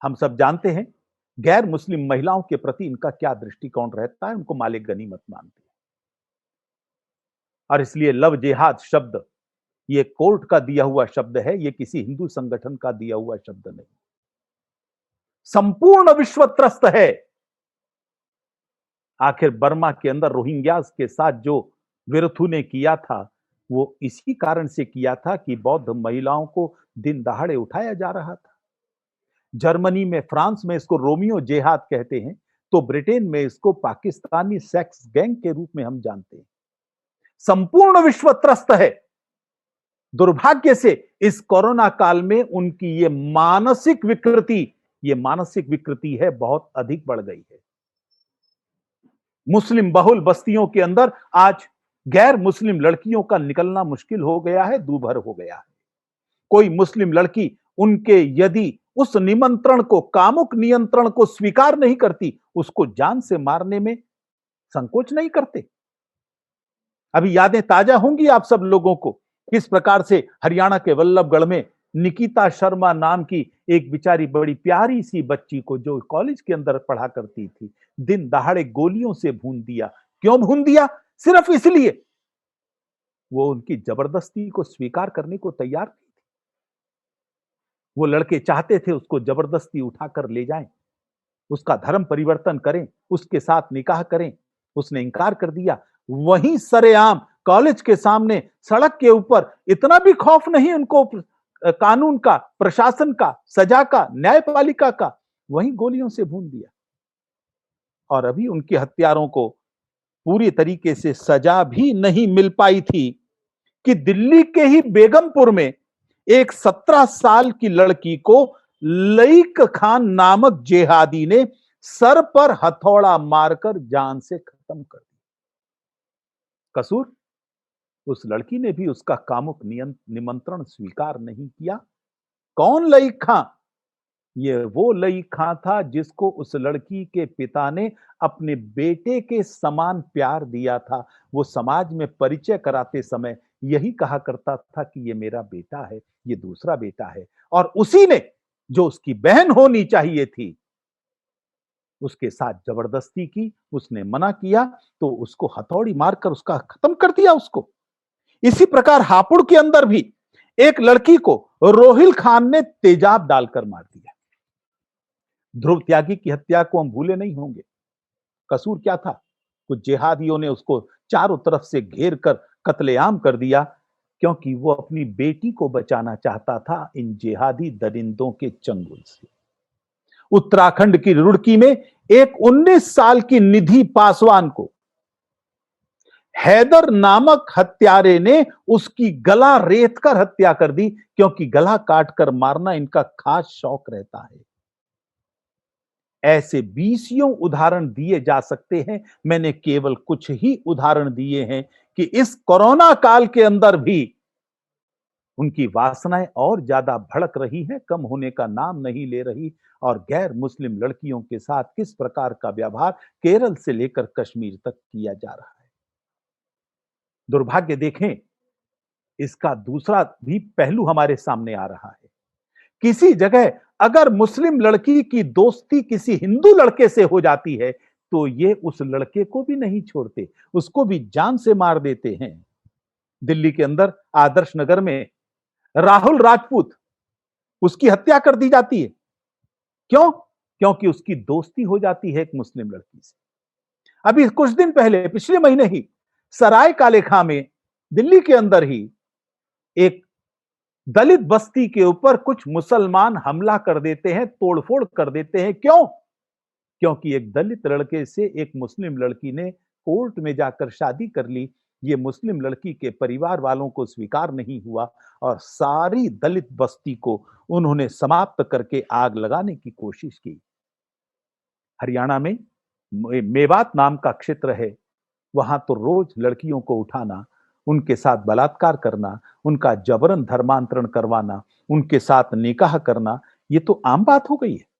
हम सब जानते हैं गैर मुस्लिम महिलाओं के प्रति इनका क्या दृष्टिकोण रहता है, उनको मालिक गनीमत मानते हैं। और इसलिए लव जिहाद शब्द ये कोर्ट का दिया हुआ शब्द है, ये किसी हिंदू संगठन का दिया हुआ शब्द नहीं। संपूर्ण विश्व त्रस्त है। आखिर बर्मा के अंदर रोहिंग्यास के साथ जो विरथू ने किया था, वो इसी कारण से किया था कि बौद्ध महिलाओं को दिन दहाड़े उठाया जा रहा था। जर्मनी में, फ्रांस में इसको रोमियो जिहाद कहते हैं, तो ब्रिटेन में इसको पाकिस्तानी सेक्स गैंग के रूप में हम जानते हैं। संपूर्ण विश्व त्रस्त है। दुर्भाग्य से इस कोरोना काल में उनकी ये मानसिक विकृति है, बहुत अधिक बढ़ गई है। मुस्लिम बहुल बस्तियों के अंदर आज गैर मुस्लिम लड़कियों का निकलना मुश्किल हो गया है, दूभर हो गया है। कोई मुस्लिम लड़की उनके यदि उस निमंत्रण को, कामुक नियंत्रण को स्वीकार नहीं करती, उसको जान से मारने में संकोच नहीं करते। अभी यादें ताजा होंगी आप सब लोगों को, किस प्रकार से हरियाणा के वल्लभगढ़ में निकिता शर्मा नाम की एक बेचारी बड़ी प्यारी सी बच्ची को, जो कॉलेज के अंदर पढ़ा करती थी, दिन दहाड़े गोलियों से भून दिया। क्यों भून दिया? सिर्फ इसलिए वो उनकी जबरदस्ती को स्वीकार करने को तैयार नहीं थी। वो लड़के चाहते थे उसको जबरदस्ती उठाकर ले जाएं, उसका धर्म परिवर्तन करें, उसके साथ निकाह करें। उसने इंकार कर दिया। वहीं सरेआम कॉलेज के सामने, सड़क के ऊपर, इतना भी खौफ नहीं उनको कानून का, प्रशासन का, सजा का, न्यायपालिका का, वहीं गोलियों से भून दिया। और अभी उनके हत्यारों को पूरी तरीके से सजा भी नहीं मिल पाई थी कि दिल्ली के ही बेगमपुर में एक 17 साल की लड़की को लईक खान नामक जिहादी ने सर पर हथौड़ा मारकर जान से खत्म कर दिया। कसूर उस लड़की ने भी उसका कामुक निमंत्रण स्वीकार नहीं किया। कौन लईक खां? ये वो लईक खां था जिसको उस लड़की के पिता ने अपने बेटे के समान प्यार दिया था। वो समाज में परिचय कराते समय यही कहा करता था कि ये मेरा बेटा है, ये दूसरा बेटा है। और उसी ने, जो उसकी बहन होनी चाहिए थी, उसके साथ जबरदस्ती की। उसने मना किया तो उसको हथौड़ी मारकर उसका खत्म कर दिया उसको। इसी प्रकार हापुड़ के अंदर भी एक लड़की को रोहिल खान ने तेजाब डालकर मार दिया। ध्रुव त्यागी की हत्या को हम भूले नहीं होंगे। कसूर क्या था? कुछ जिहादियों ने उसको चारों तरफ से घेर कर कत्लेआम कर दिया, क्योंकि वो अपनी बेटी को बचाना चाहता था इन जिहादी दरिंदों के चंगुल से। उत्तराखंड की रुड़की में एक 19 साल की निधि पासवान को हैदर नामक हत्यारे ने उसकी गला रेत कर हत्या कर दी, क्योंकि गला काटकर मारना इनका खास शौक रहता है। ऐसे 20 उदाहरण दिए जा सकते हैं। मैंने केवल कुछ ही उदाहरण दिए हैं कि इस कोरोना काल के अंदर भी उनकी वासनाएं और ज्यादा भड़क रही हैं, कम होने का नाम नहीं ले रही। और गैर मुस्लिम लड़कियों के साथ किस प्रकार का व्यवहार केरल से लेकर कश्मीर तक किया जा रहा है। दुर्भाग्य देखें, इसका दूसरा भी पहलू हमारे सामने आ रहा है। किसी जगह अगर मुस्लिम लड़की की दोस्ती किसी हिंदू लड़के से हो जाती है, तो ये उस लड़के को भी नहीं छोड़ते, उसको भी जान से मार देते हैं। दिल्ली के अंदर आदर्श नगर में राहुल राजपूत, उसकी हत्या कर दी जाती है। क्यों? क्योंकि उसकी दोस्ती हो जाती है एक मुस्लिम लड़की से। अभी कुछ दिन पहले, पिछले महीने ही, सराय काले खां में, दिल्ली के अंदर ही, एक दलित बस्ती के ऊपर कुछ मुसलमान हमला कर देते हैं, तोड़फोड़ कर देते हैं। क्यों? क्योंकि एक दलित लड़के से एक मुस्लिम लड़की ने कोर्ट में जाकर शादी कर ली। ये मुस्लिम लड़की के परिवार वालों को स्वीकार नहीं हुआ और सारी दलित बस्ती को उन्होंने समाप्त करके आग लगाने की कोशिश की। हरियाणा में मेवात नाम का क्षेत्र है, वहां तो रोज लड़कियों को उठाना, उनके साथ बलात्कार करना, उनका जबरन धर्मांतरण करवाना, उनके साथ निकाह करना, ये तो आम बात हो गई है।